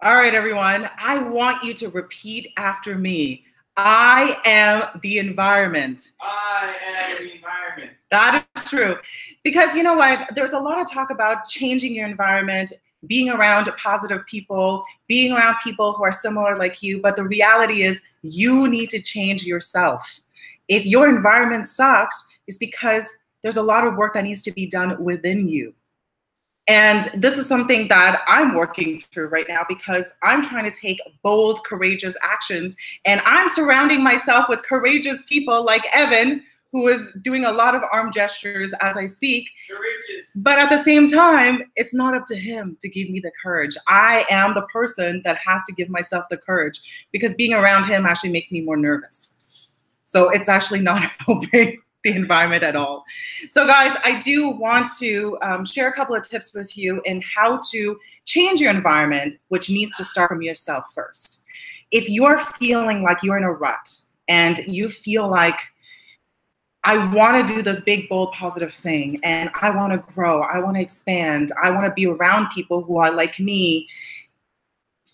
All right, everyone. I want you to repeat after me. I am the environment. I am the environment. That is true. Because you know what? There's a lot of talk about changing your environment, being around positive people, being around people who are similar like you. But the reality is you need to change yourself. If your environment sucks, it's because there's a lot of work that needs to be done within you. And this is something that I'm working through right now because I'm trying to take bold, courageous actions. And I'm surrounding myself with courageous people like Evan, who is doing a lot of arm gestures as I speak. Courageous. But at the same time, it's not up to him to give me the courage. I am the person that has to give myself the courage because being around him actually makes me more nervous. So it's actually not helping the environment at all. So guys, I do want to share a couple of tips with you in how to change your environment, which needs to start from yourself first. If you're feeling like you're in a rut and you feel like, I want to do this big, bold, positive thing, and I want to grow, I want to expand, I want to be around people who are like me,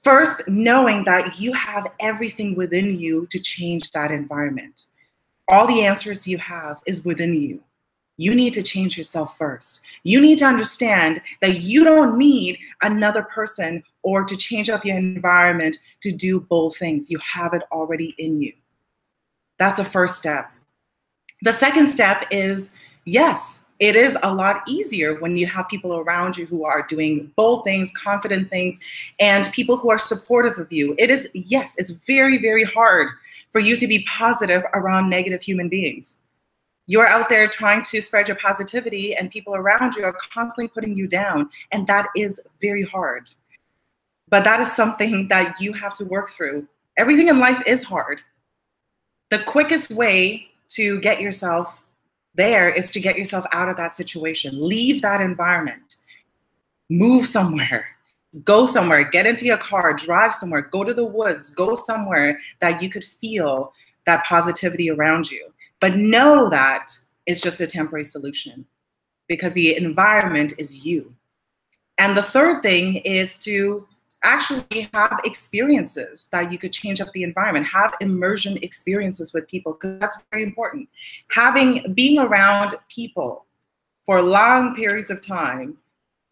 first, knowing that you have everything within you to change that environment. All the answers you have is within you. You need to change yourself first. You need to understand that you don't need another person or to change up your environment to do both things. You have it already in you. That's the first step. The second step is, yes, it is a lot easier when you have people around you who are doing bold things, confident things, and people who are supportive of you. It is, yes, it's very, very hard for you to be positive around negative human beings. You're out there trying to spread your positivity and people around you are constantly putting you down. And that is very hard. But that is something that you have to work through. Everything in life is hard. The quickest way to get yourself there is to get yourself out of that situation. Leave that environment. Move somewhere. Go somewhere, get into your car, drive somewhere, go to the woods, go somewhere that you could feel that positivity around you. But know that it's just a temporary solution because the environment is you. And the third thing is to actually have experiences that you could change up the environment, have immersion experiences with people, because that's very important. Being around people for long periods of time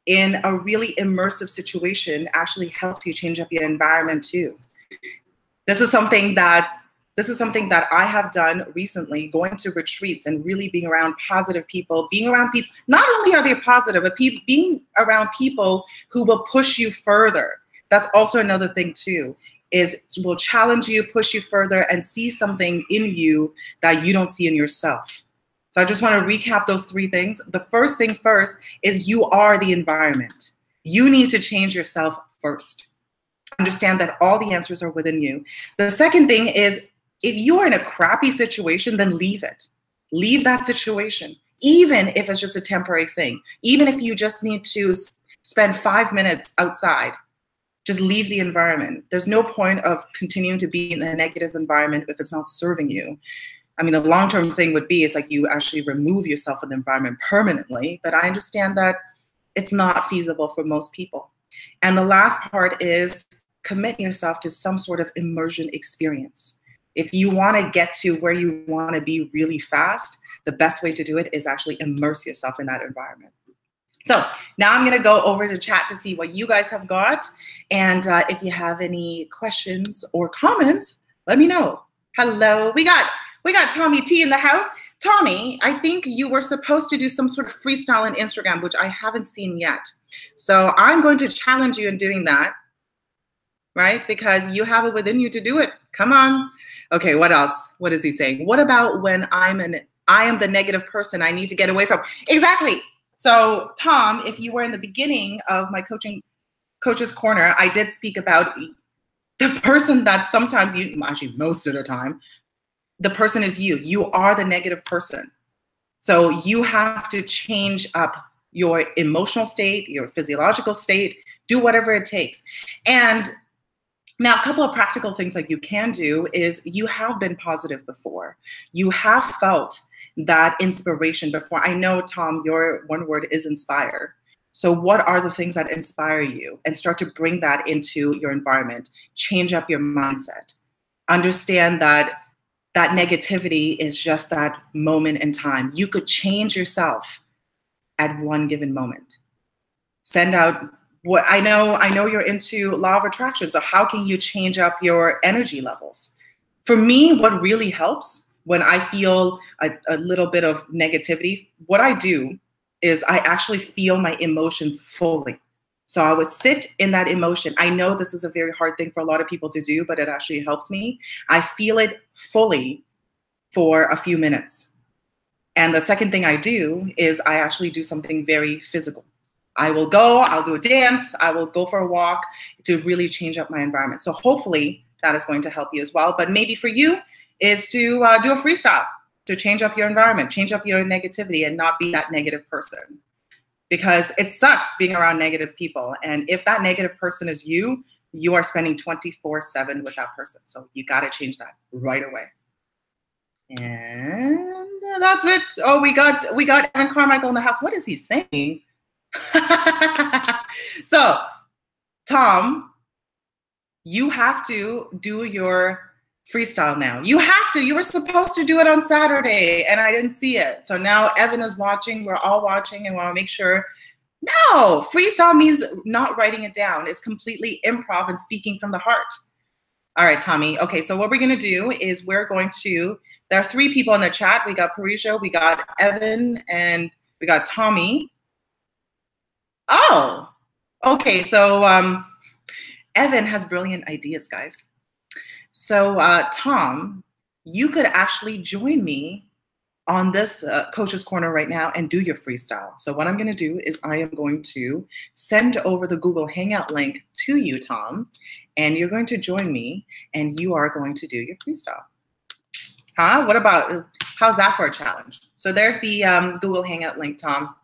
in a really immersive situation actually helps you change up your environment too. This is something that I have done recently, going to retreats and really being around positive people, being around people, not only are they positive, but being around people who will push you further. That's also another thing too, is will challenge you, push you further, and see something in you that you don't see in yourself. So I just want to recap those three things. The first thing first is you are the environment. You need to change yourself first. Understand that all the answers are within you. The second thing is if you're in a crappy situation, then leave it. Leave that situation, even if it's just a temporary thing. Even if you just need to spend 5 minutes outside, just leave the environment. There's no point of continuing to be in a negative environment if it's not serving you. I mean, the long-term thing would be is like you actually remove yourself from the environment permanently, but I understand that it's not feasible for most people. And the last part is commit yourself to some sort of immersion experience. If you want to get to where you want to be really fast, the best way to do it is actually immerse yourself in that environment. So now I'm going to go over to chat to see what you guys have got. And if you have any questions or comments, let me know. Hello, we got Tommy T in the house. Tommy, I think you were supposed to do some sort of freestyle on Instagram, which I haven't seen yet. So I'm going to challenge you in doing that, right? Because you have it within you to do it. Come on. Okay, what else? What is he saying? What about when I am the negative person I need to get away from? Exactly. So Tom, if you were in the beginning of my Coach's Corner, I did speak about the person that sometimes actually most of the time, the person is you. You are the negative person. So you have to change up your emotional state, your physiological state, do whatever it takes. And now a couple of practical things like you can do is you have been positive before. You have felt that inspiration before. I know, Tom, your one word is inspire. So what are the things that inspire you? And start to bring that into your environment. Change up your mindset. Understand that that negativity is just that moment in time. You could change yourself at one given moment. Send out what I know you're into law of attraction. So how can you change up your energy levels? For me, what really helps when I feel a little bit of negativity, what I do is I actually feel my emotions fully. So I would sit in that emotion. I know this is a very hard thing for a lot of people to do, but it actually helps me. I feel it fully for a few minutes. And the second thing I do is I actually do something very physical. I will go, I'll do a dance, I will go for a walk to really change up my environment. So hopefully that is going to help you as well. But maybe for you is to do a freestyle, to change up your environment, change up your negativity and not be that negative person. Because it sucks being around negative people. And if that negative person is you, you are spending 24/7 with that person. So you gotta change that right away. And that's it. Oh, we got Evan Carmichael in the house. What is he saying? So, Tom, you have to do your freestyle now. You have to. You were supposed to do it on Saturday, and I didn't see it. So now Evan is watching. We're all watching, and we want to make sure. No, freestyle means not writing it down. It's completely improv and speaking from the heart. All right, Tommy. Okay, so what we're going to do is there are 3 people in the chat. We got Parisha, we got Evan, and we got Tommy. Oh, okay. So Evan has brilliant ideas, guys. So Tom, you could actually join me on this Coach's Corner right now and do your freestyle. So what I'm going to do is I am going to send over the Google Hangout link to you, Tom, and you're going to join me and you are going to do your freestyle. Huh? How's that for a challenge? So there's the Google Hangout link, Tom.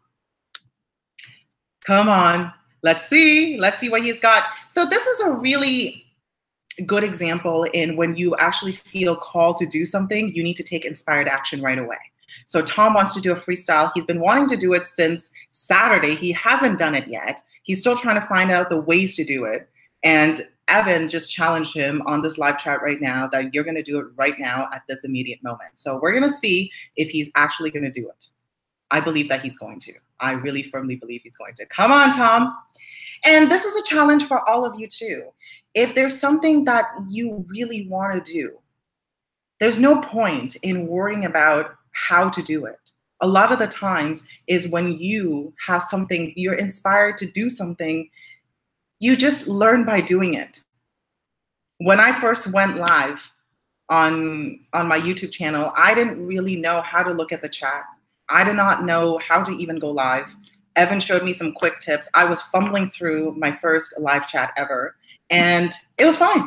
Come on. Let's see what he's got. So this is a really good example in when you actually feel called to do something, you need to take inspired action right away. So Tom wants to do a freestyle. He's been wanting to do it since Saturday. He hasn't done it yet. He's still trying to find out the ways to do it. And Evan just challenged him on this live chat right now that you're going to do it right now at this immediate moment. So we're going to see if he's actually going to do it. I believe that he's going to. I really firmly believe he's going to. Come on, Tom. And this is a challenge for all of you too. If there's something that you really want to do, there's no point in worrying about how to do it. A lot of the times is when you have something, you're inspired to do something, you just learn by doing it. When I first went live on my YouTube channel, I didn't really know how to look at the chat. I did not know how to even go live. Evan showed me some quick tips. I was fumbling through my first live chat ever, and it was fine.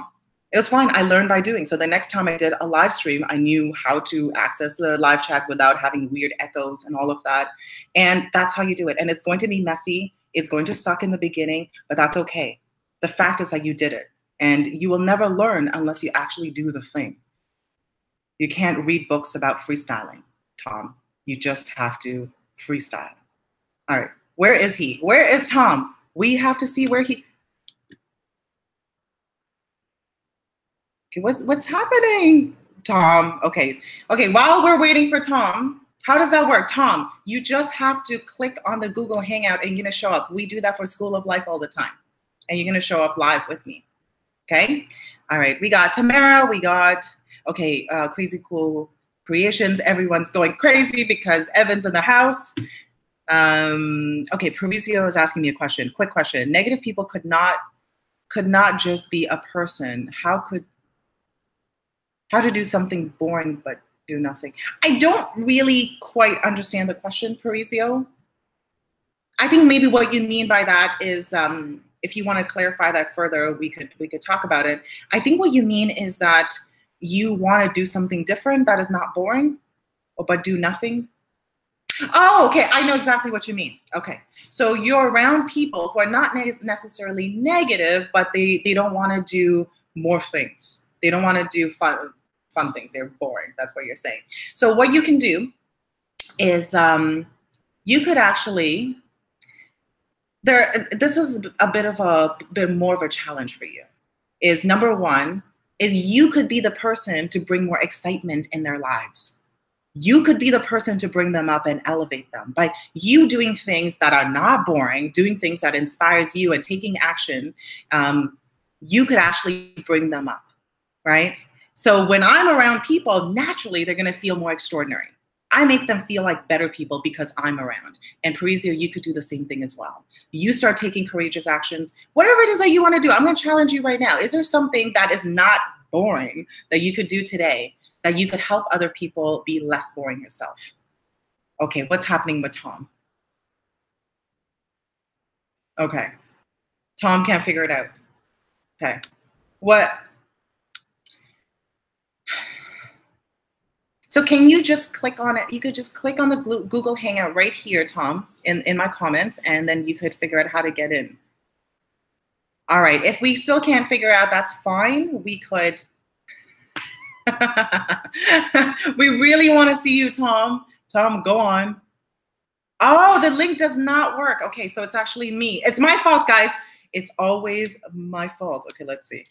It was fine. I learned by doing. So the next time I did a live stream, I knew how to access the live chat without having weird echoes and all of that. And that's how you do it. And it's going to be messy. It's going to suck in the beginning, but that's okay. The fact is that you did it. And you will never learn unless you actually do the thing. You can't read books about freestyling, Tom. You just have to freestyle. All right. Where is he? Where is Tom? We have to see where he... Okay, what's happening, Tom? Okay, while we're waiting for Tom, how does that work? Tom, you just have to click on the Google Hangout and you're gonna show up. We do that for School of Life all the time. And you're gonna show up live with me, okay? All right, we got Tamara, we got, okay, Crazy Cool Creations. Everyone's going crazy because Evan's in the house. Okay, Provisio is asking me a question, quick question. Negative people could not just be a person. How to do something boring but do nothing. I don't really quite understand the question, Parisio. I think maybe what you mean by that is, if you want to clarify that further, we could talk about it. I think what you mean is that you want to do something different that is not boring, but do nothing. Oh, okay, I know exactly what you mean. Okay, so you're around people who are not necessarily negative, but they don't want to do more things. They don't want to do fun things. They're boring. That's what you're saying. So what you can do is you could actually This is a bit more of a challenge for you. Is number one is you could be the person to bring more excitement in their lives. You could be the person to bring them up and elevate them by you doing things that are not boring, doing things that inspires you and taking action. You could actually bring them up, right? So when I'm around people, naturally, they're going to feel more extraordinary. I make them feel like better people because I'm around. And Parisio, you could do the same thing as well. You start taking courageous actions, whatever it is that you want to do. I'm going to challenge you right now. Is there something that is not boring that you could do today that you could help other people be less boring yourself? Okay, what's happening with Tom? Okay, Tom can't figure it out. Okay, what? So can you just click on it? You could just click on the Google Hangout right here, Tom, in my comments, and then you could figure out how to get in. All right, if we still can't figure out, that's fine. We could. We really want to see you, Tom. Tom, go on. Oh, the link does not work. Okay, so it's actually me. It's my fault, guys. It's always my fault. Okay, let's see.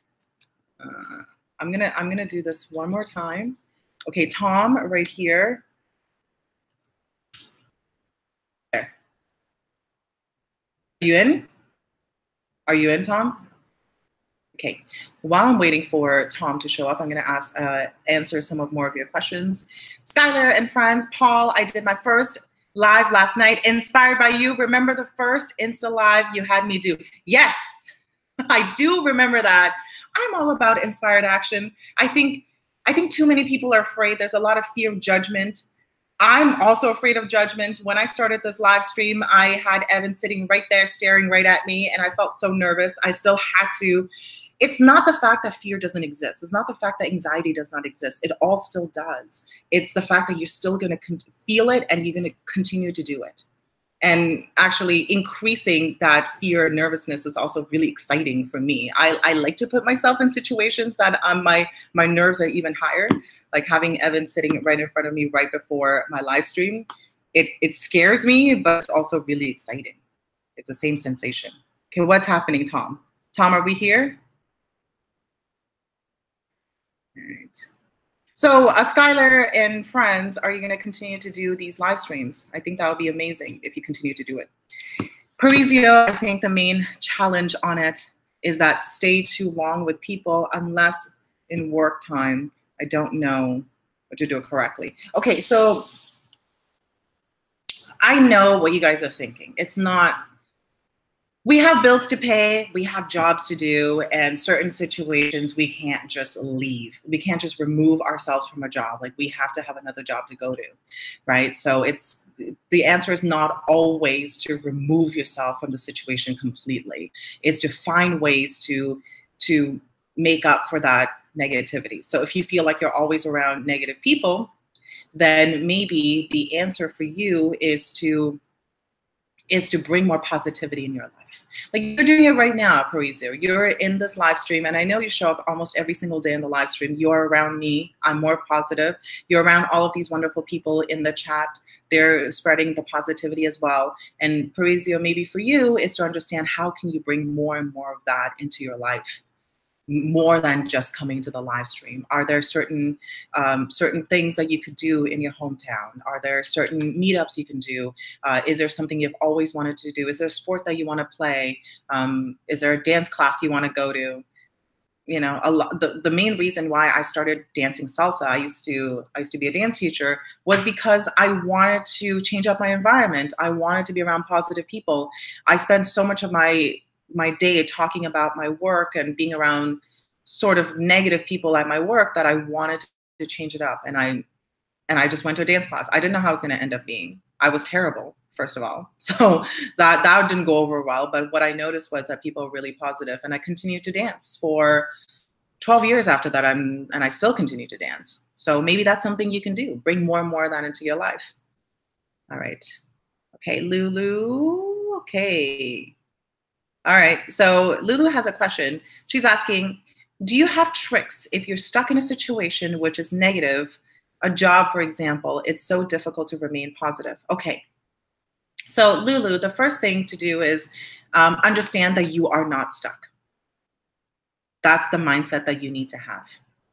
I'm gonna do this one more time. Okay, Tom, right here. There. Are you in? Are you in, Tom? Okay. While I'm waiting for Tom to show up, I'm going to answer some more of your questions. Skylar and friends, Paul, I did my first live last night, inspired by you. Remember the first Insta Live you had me do? Yes, I do remember that. I'm all about inspired action. I think too many people are afraid. There's a lot of fear of judgment. I'm also afraid of judgment. When I started this live stream, I had Evan sitting right there, staring right at me, and I felt so nervous. I still had to. It's not the fact that fear doesn't exist. It's not the fact that anxiety does not exist. It all still does. It's the fact that you're still going to feel it and you're going to continue to do it. And actually increasing that fear and nervousness is also really exciting for me. I like to put myself in situations that my nerves are even higher, like having Evan sitting right in front of me right before my live stream. It scares me, but it's also really exciting. It's the same sensation. Okay, what's happening, Tom? Tom, are we here? All right. So Skylar and friends, are you going to continue to do these live streams? I think that would be amazing if you continue to do it. Parisio, I think the main challenge on it is that stay too long with people unless in work time. I don't know what to do correctly. Okay, so I know what you guys are thinking. It's not, we have bills to pay, we have jobs to do, and certain situations we can't just leave. We can't just remove ourselves from a job. Like we have to have another job to go to, right? So the answer is not always to remove yourself from the situation completely. It's to find ways to make up for that negativity. So if you feel like you're always around negative people, then maybe the answer for you is to bring more positivity in your life. Like you're doing it right now, Parisio. You're in this live stream, and I know you show up almost every single day in the live stream. You're around me. I'm more positive. You're around all of these wonderful people in the chat. They're spreading the positivity as well. And Parisio, maybe for you, is to understand how can you bring more and more of that into your life, more than just coming to the live stream. Are there certain things that you could do in your hometown? Are there certain meetups you can do? Is there something you've always wanted to do? Is there a sport that you want to play? Is there a dance class you want to go to? You know, the main reason why I started dancing salsa, I used to be a dance teacher, was because I wanted to change up my environment. I wanted to be around positive people. I spent so much of my day talking about my work and being around sort of negative people at my work that I wanted to change it up. And I just went to a dance class. I didn't know how I was going to end up being. I was terrible, first of all. So that didn't go over well. But what I noticed was that people were really positive, and I continued to dance for 12 years after that. And I still continue to dance. So maybe that's something you can do. Bring more and more of that into your life. All right. Okay, Lulu. Okay. All right, so Lulu has a question. She's asking, do you have tricks if you're stuck in a situation which is negative, a job, for example, it's so difficult to remain positive? Okay, so Lulu, the first thing to do is Understand that you are not stuck. That's the mindset that you need to have.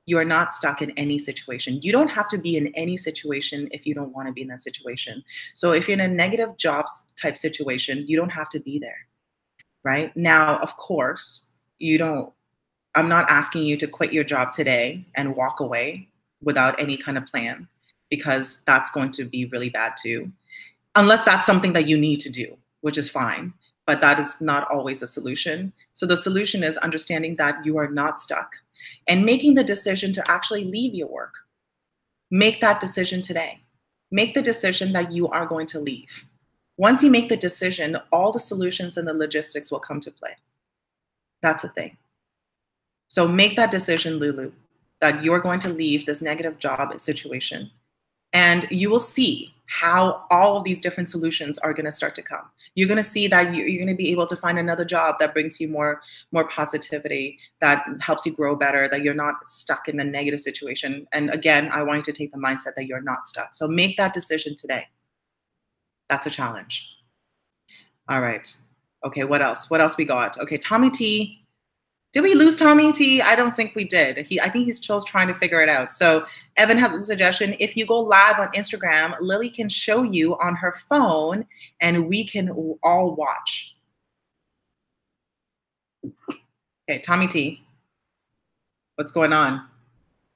You are not stuck in any situation. You don't have to be in any situation if you don't want to be in that situation. So if you're in a negative jobs type situation, you don't have to be there, right? Now, of course, I'm not asking you to quit your job today and walk away without any kind of plan, because that's going to be really bad too. Unless that's something that you need to do, which is fine. But that is not always a solution. So the solution is understanding that you are not stuck and making the decision to actually leave your work. Make that decision today. Make the decision that you are going to leave. Once you make the decision, all the solutions and the logistics will come to play. That's the thing. So make that decision, Lulu, that you're going to leave this negative job situation. And you will see how all of these different solutions are going to start to come. You're going to see that you're going to be able to find another job that brings you more positivity, that helps you grow better, that you're not stuck in a negative situation. And again, I want you to take the mindset that you're not stuck. So make that decision today. That's a challenge. All right. Okay, what else? What else we got? Okay, Tommy T. Did we lose Tommy T? I don't think we did. I think he's still trying to figure it out. So Evan has a suggestion. If you go live on Instagram, Lily can show you on her phone and we can all watch. Okay, Tommy T. What's going on?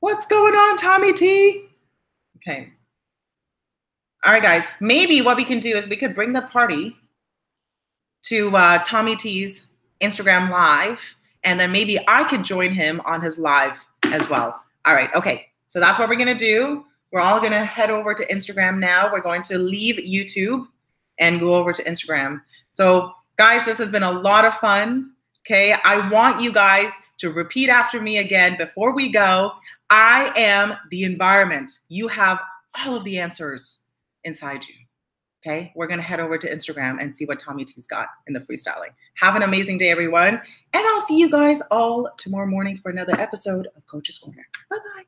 What's going on, Tommy T? Okay. All right, guys. Maybe what we can do is we could bring the party to Tommy T's Instagram live. And then maybe I could join him on his live as well. All right, okay. So that's what we're gonna do. We're all gonna head over to Instagram now. We're going to leave YouTube and go over to Instagram. So guys, this has been a lot of fun, okay? I want you guys to repeat after me again before we go. I am the environment. You have all of the answers inside you. Okay, we're gonna head over to Instagram and see what Tommy T's got in the freestyling. Have an amazing day, everyone. And I'll see you guys all tomorrow morning for another episode of Coach's Corner. Bye-bye.